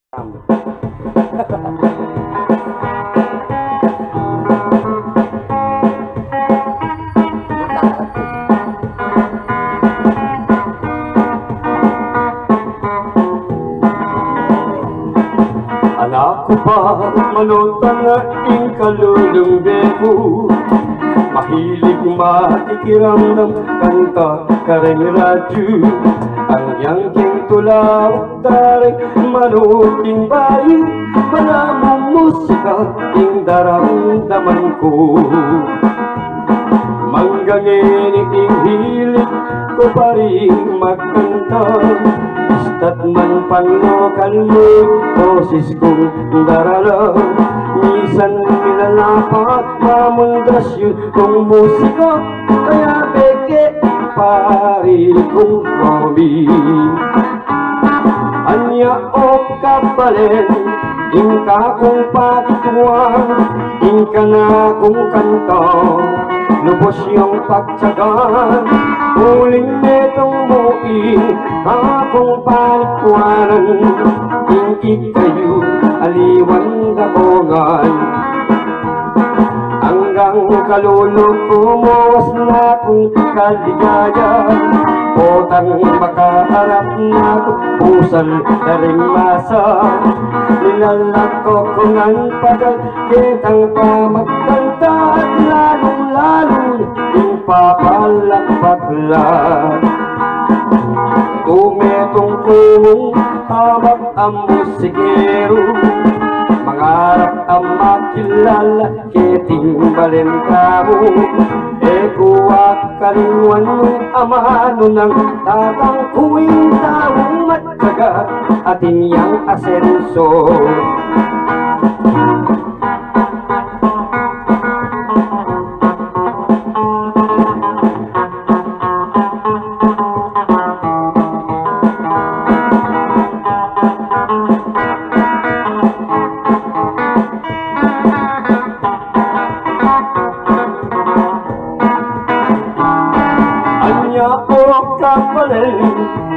Anak ko pa, manutang na kalulong beko. Mahilig makikiramdam, kanta kareng radyo. Ang yangking tulawag dareng manuting bayi. Malamang musika, ing daramdaman ko. Manggangin ing hilig ko pa rin magkanta. Ista't man panlokal mo, boses kong darala. Minsan minalapat, mamundas yun kong musika. Kaya beke pari kong robi. Anya o kapalen, ingka kong patituan, ingka na kong kanta. Lubos yung pagtsagan, uling netong muin, akong palikwanan, ingkit kayo, aliwan dakongan. Hanggang kalulog kumuwas na kong kaligaya, potang makaharap na kong pusal na rin masa. Nilalako kong ang pagal, kitang pamagkanta, at lalong-lalo yung papalakpaklan. Tumetong kong habang ang musikero, mangarap ang makilala, kiting balentamo. Ekuwak kalinwan ng amano ng tatang kuwing taong matyaga, atin yang asenso.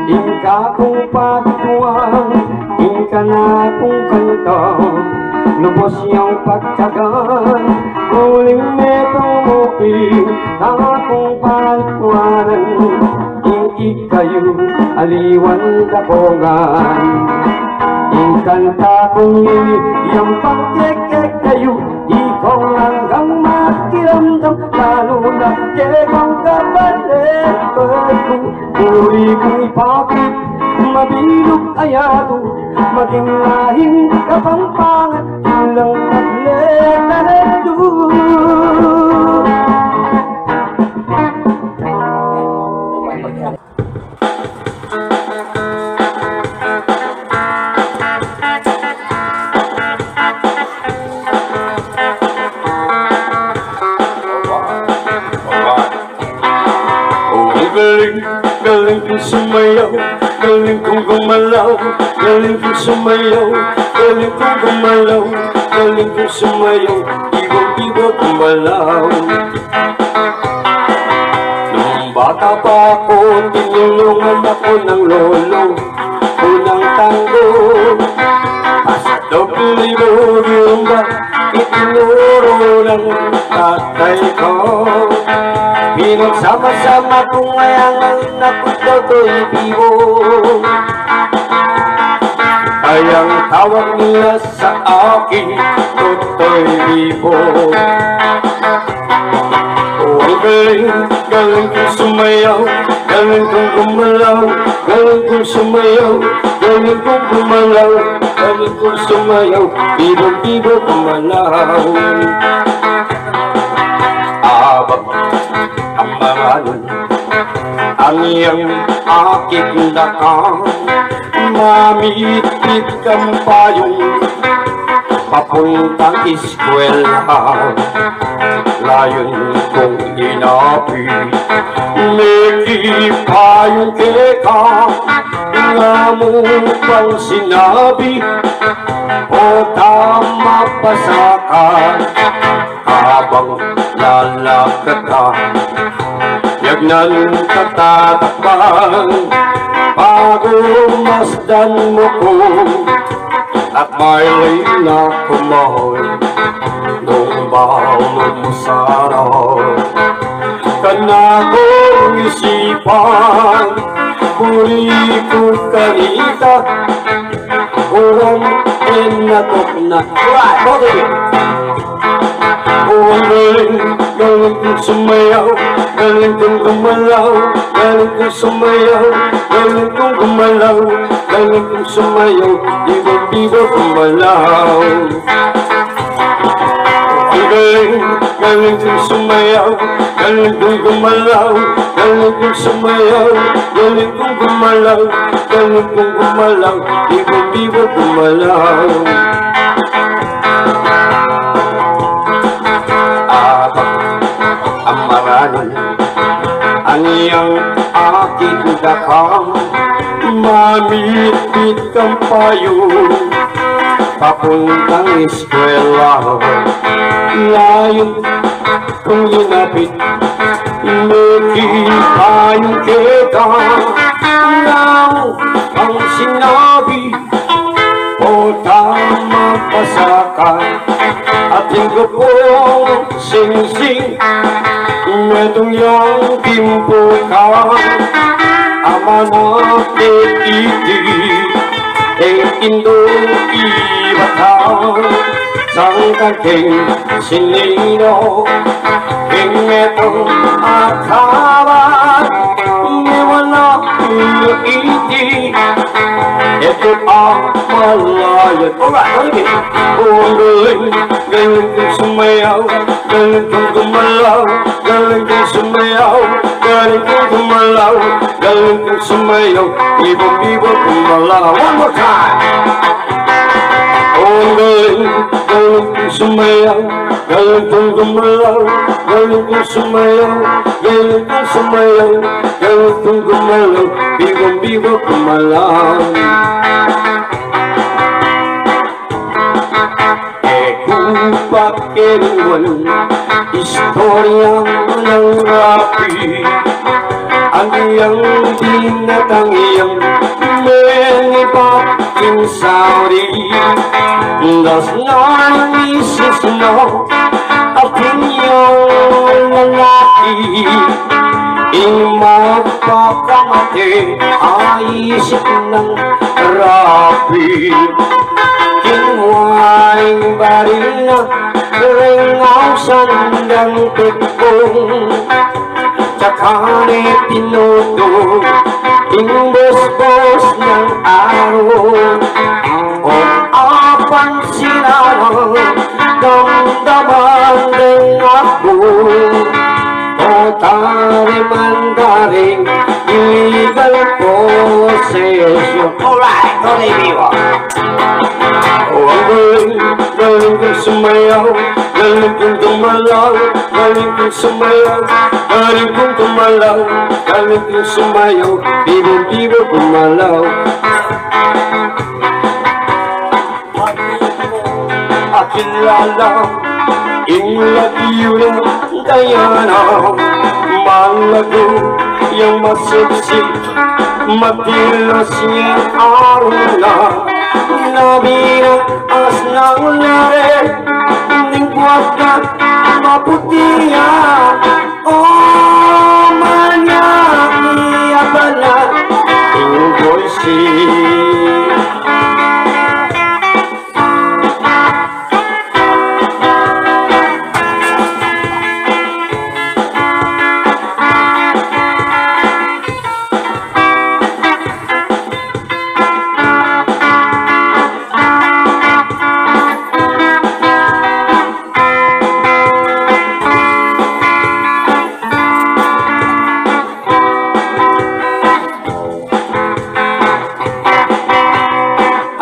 Ingka kong patutuan, ingka na kong kanta. Lubos yung pagtsagan, uling netong muin, akong palikwanan. Ingkit kayo, aliwan dakongan. Ingkanta kong yung pagkekek kayo, ikaw hanggang makiramdam, lalo na kekang kapalit ko. Uri kong ipakit, mabilog ayado, maging lahing kapampangan, ilang tablet na redo. Galing kong sumayaw, galing kong gumalaw, galing kong sumayaw, galing kong gumalaw, galing kong sumayaw, ibang-ibang gumalaw. Nung bata pa ako, tinulungan ako ng lolo, unang tango. Asa doble lumba, itinuro ng tatay ko. Pinagsama-sama kong ngayangan na to'y bibo. Kayang tawag nila sa akin, to'y bibo. Ang galing kong sumayaw, galing kong gumalaw, galing kong sumayaw, galing kong gumalaw, galing kong sumayaw, bibo-bibo gumalaw. Abang ang mahalon, ang iyang akit lakang, mamipit kang payong papuntang eskwelahan. Layon kong inapit, may payong keka, nga mo pang sinabi, o tama pa sa ka, habang lalakad ka. Yagnan katatakpan, bago masdan mo ko, at may na kumahoy nung balong mo sana kanakong isipan puri ko kanita uwang pinatok na uwang galing kong sumayaw galing kong gumalaw galing kong sumayaw galing kong gumalaw galing kong sumayaw ibang-iba gumalaw galing kong sumayaw galing kong gumalaw galing kong sumayaw galing kong gumalaw galing kong gumalaw ibang-iba gumalaw ang maraming ang iyang aking dakang mamit-mit kang payo papuntang eskwela layo kung ginapit nakipayong kita now ang sinabi o tama pasaka ating gupong sing-sing medong yang timpo ka ama na petiti indo ibatang sang kaging sinino metong akabat niwala iti ito ang malayat galing kong sumayaw galing kong gumalaw galing kong sumayaw galing kong gumalaw galing kong sumayaw ibang-iba gumalaw one more time galing kong sumayaw galing kong gumalaw galing kong sumayaw galing kong sumayaw galing kong gumalaw ibang-iba gumalaw pakiriwan istorya ng rapi ang iyang dinatang iyang menipaking sauri does not miss no opinion lalaki magpakamati ayisip ng rapi Kinwaing baril na ringaw sandang tikong tsaka ni pinuto imbos-bos ng araw o apan sinarang damdaman ng ako o tari-mandaring illegal possession. Alright, go vivo. Galing kong sumayaw, galing kong gumalaw, galing kong sumayaw, galing kong gumalaw, galing kong sumayaw, bibong-bibo gumalaw. Akilala, inlagyo ng Diana, malago yung masipsip, matilas niyang aruna. Nabira as ng lare Ningkwat ka maputiya O manya iya pala Inggoy si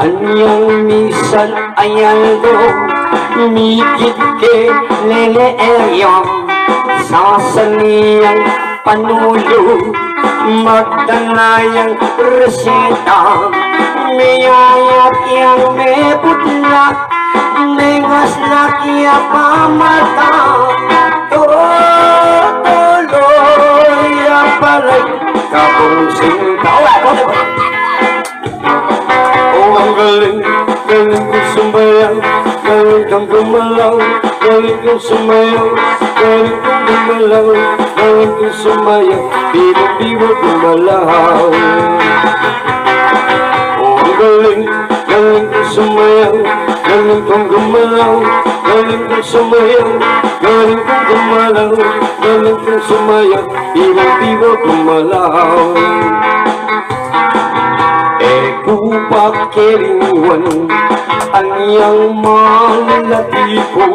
Anyang misan ayan do mikit ke lele elyon sasaniyang panulo magdanayang reseta mayayat yang meputla negas lakia pamata toloy apalay kapong sinta galing kang gumalaw, galing kang sumayaw, galing kang gumalaw, galing kang sumayaw, bibo-bibo gumalaw. Oh, ang galing, galing kang sumayaw, galing kang gumalaw, galing kang sumayaw, galing kang gumalaw, galing kang sumayaw, bibo-bibo gumalaw. Kupak kerinwan ang iyang malati ko.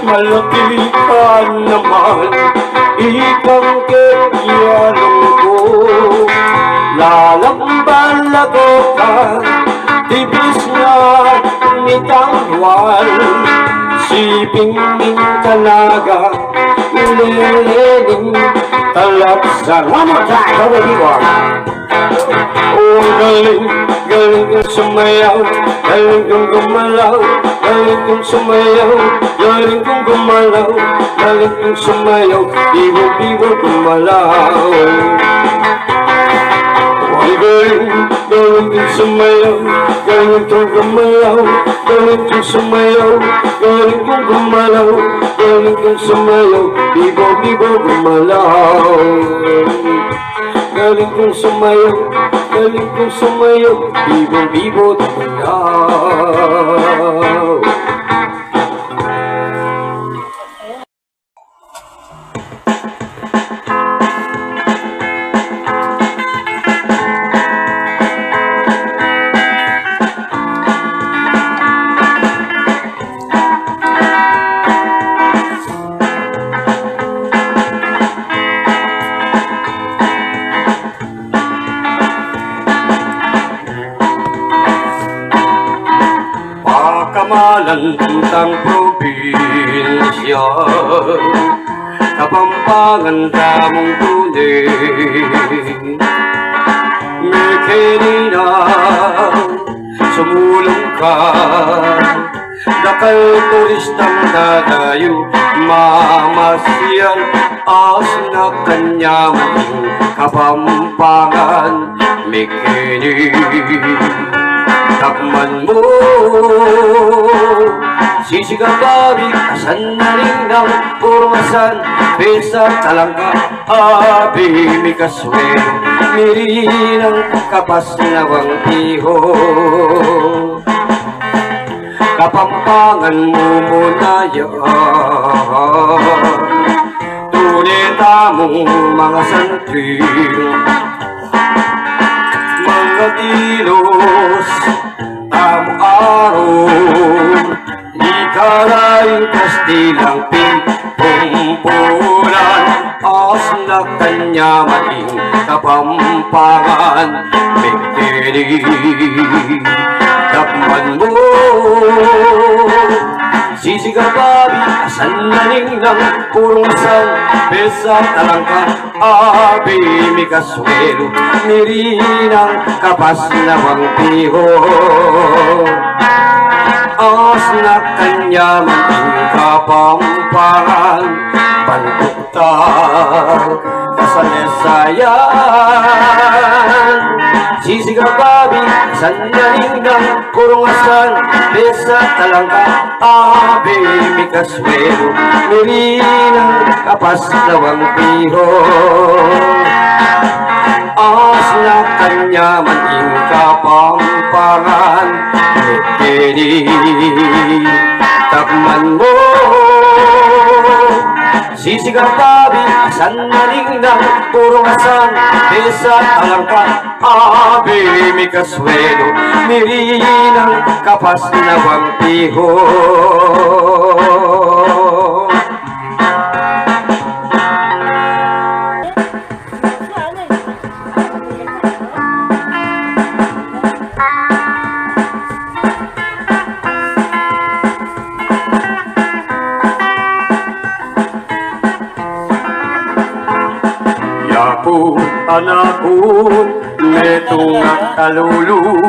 Malaki ka naman, ikang kailanong ko. Lalamban ako ka, tibis na mitangwal. Siping talaga, nililing talapsan. One more time, already one. Oh, galing, galing kang sumayaw, galing kang gumalaw, galing kang sumayaw, galing kang gumalaw, galing kang sumayaw, bibo-bibo gumalaw. Oh, galing, galing kang sumayaw, galing kang gumalaw, galing kang sumayaw, galing kang gumalaw, galing kang sumayaw, bibo-bibo gumalaw. Galing kong sumayaw, galing kong sumayaw, bibo-bibo gumalaw. Kamalan tentang probinsya, Kapampangan tamong tunay. May kanina sumulong ka, dakal turistang dadayo, mamasyal as na kanyamang Kapampangan. May kanina takman mo, sisigabari, asan na rin ang purmasan, besa talangka, abi, may kaswelo, mirin ang kapas na wang iho. Kapampangan mo muna yan, tuneta mong mga santri, mga tilos, araw, di karayong kastilang pumpulan, as na kanya mating Kapampangan. Bigtiri, takman mo, sisigababi, asan na ninang purmasan, besa talangka, abi, may kaswelo, mirinang kapas na wang piho. As na kanya mating Kapampangan, pantuktal kasalesayan, sisigababi, sandaling ng kurungasan, besa talangka, abi, may kaswelo, mirinang kapas na wang piho. As na kanya mating Kapampangan, Bigtiri, takman mo, sisigababi, asan na rin ng purungasan, besa talangka, abi, may kaswelo, mirinang kapas na wang piho. Yapo anak ko, netong kalulu,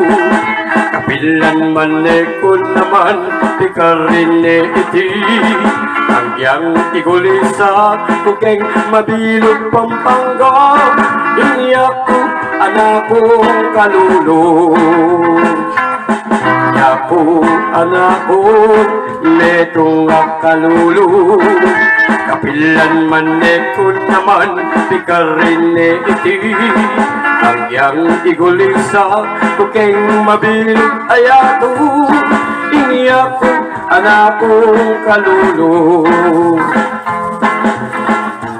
kapilan man ko naman, pikarin iti, hanggang igulisa, kukeng mabilog Pampanga, iyak ko anak kong kalulu. Yaku anak ko netong kalulu kapilan man ko naman pikarin iti Agyang igulisa kukeng mabilog ayato Iniyaku anak kong kalulu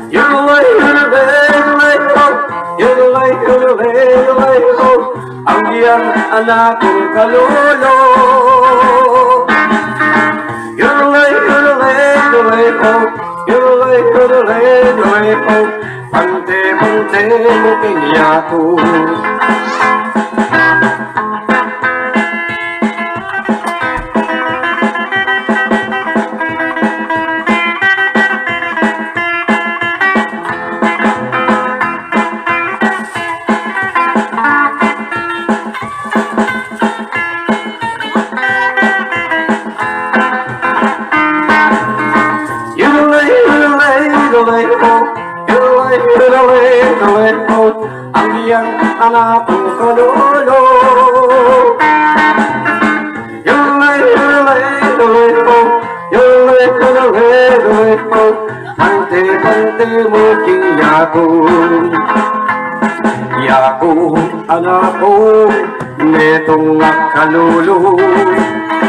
Yulay, yulay, yulay, oh Yulay, yulay, yulay, oh Ang iyang anak kong kalulu Yulay, yulay, yulay, oh Yulay, yulay, yulay, oh Pante-pante mo kiniyato Ang iyang anak kong kalulu Yulay, yulay, yulay, oh Yulay, yulay, yulay, oh Pante-pante mo kiyako Yako anak ko netong kalulu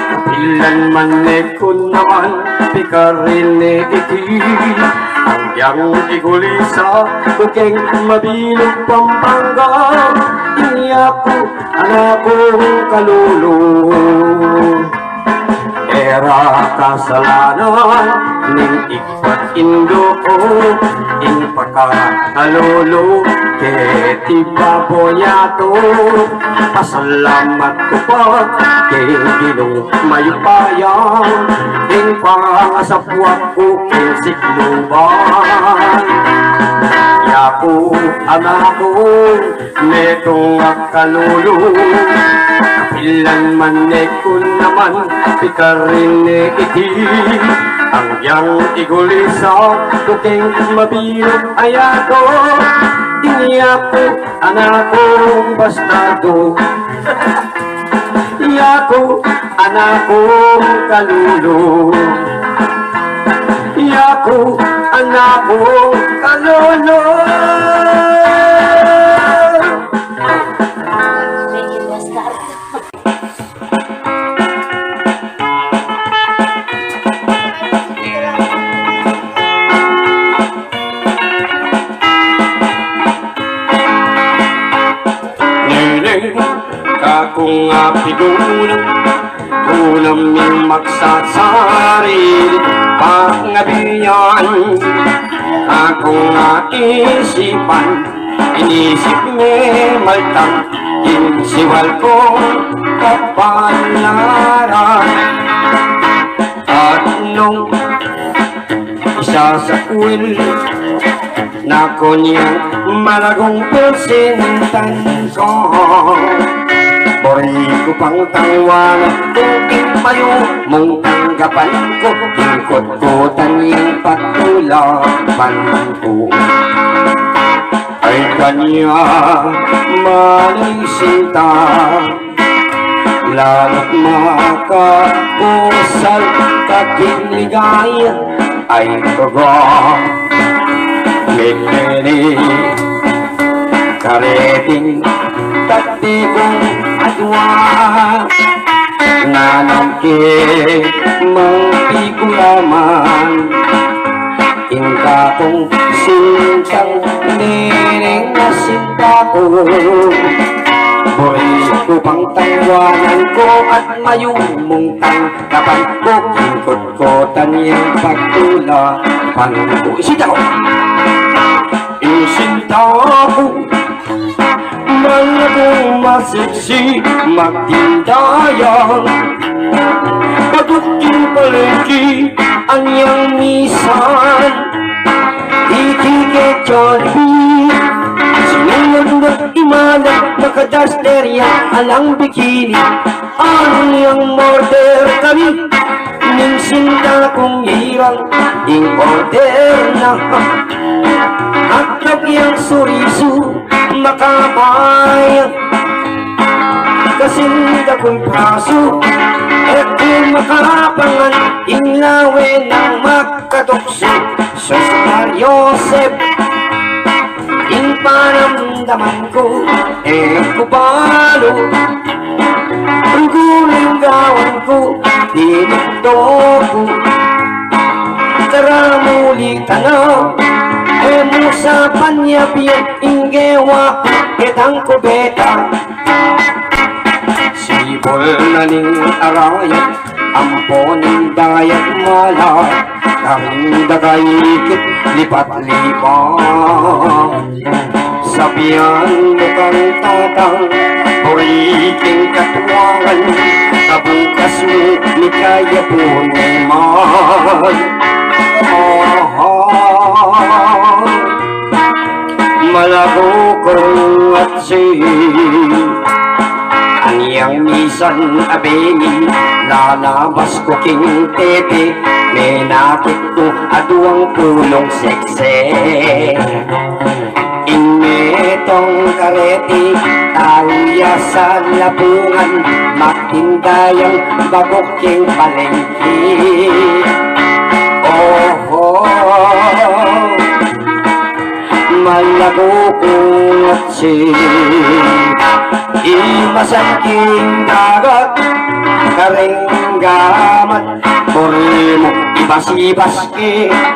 Kapilan man ko naman pikarin iti Yang igulisa kukeng mabilog Pampanga Iniyaku anak kong kalulu Era kasalanan ning ikpat indo ko ing pagkakalulu keti baboyato pasalamat ko pa kay Ginong mayupayan ing pangasapwat ko king sikluban Yaku anak ko netong kalulu Kapilan man ko naman pikarin iti Ang yang igulisa kukeng mabilog ayato Iniyaku anak kong bastado Iyaku anak kong kalulu Iyaku anak kong kalulu Kakong pigulang Ulam yung magsasaril Pangabiyan Kakong isipan Inisip may maltang Insiwal ko kapalaran At nung isa sa uwil Nako niyang malagong persentan ko Pori ko pang tawanan Tungking payo mong tanggapan ko Ingkot ko tanyang patulapan ko Ay kanya malisinta Lalo't makapusal kakiligaya Ay kagong Mikini Kareting Tatikong atwa Nanamke Mangpigulaman Ingka kong sintang Niring na sinta ko Boy ko pang tangwanan ko At mayumong tangkapan ko Ingkot ko tanyang pagtulapan ko Isinta ko Isinta ko Mga kong masiksi magtindayan Patukin palengki anyang misan Ikiket Jollibee Sinunod na imana nakadasterya alang bikini Anyang morder kami Ning sinta kong hirang ing order na At lagyang suriso makapayang kasing dakong praso at kung makapangan inlawe ng makatukso sa Yosef in paramdaman ko kupalo Ruguling gawan ko tinugto ko tara muli tanaw mo sa panyabiyan inggewa kitang kubeta sibol na ning arayat amponing dayat malay kaming dagayikit lipat-lipat sabihan mo kang tatang puriking katuwangan kabukas mo ni kaya po naman malago kong atsi Aniyang misan abeni lalabas ko king tete menakit ko aduang pulong sekse inmetong kareti tauya sa lapungan makindayang bagok king palengki malago kong atsi imasangking dagat karenggaman Puri mo ibas-ibas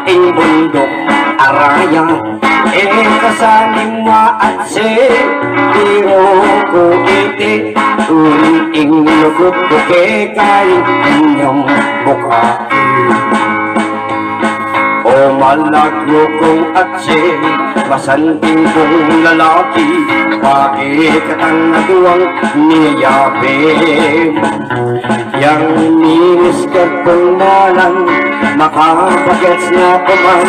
ing bundok araya kasaning maatse biro ko iti ing lukot ko kayong inyong bukaki o malagyo kong atse masanting kong lalaki pakikatang natuwang niyayapin yang minister kong malang makapagets na paman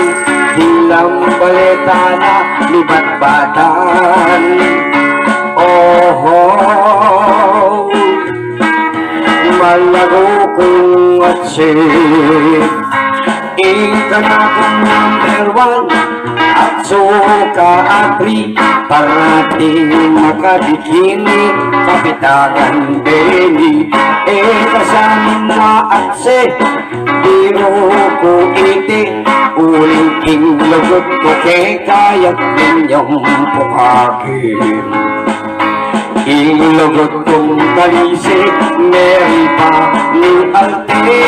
hilang baleta na libat-batan malago kong atse ikanakong number 1 at suka apri parating makabikini kapitagan beni kasamin na atse biro ko iti uling king lagot ko kayat ninyong pukakin ilagot kong kalisik meri pa ni arte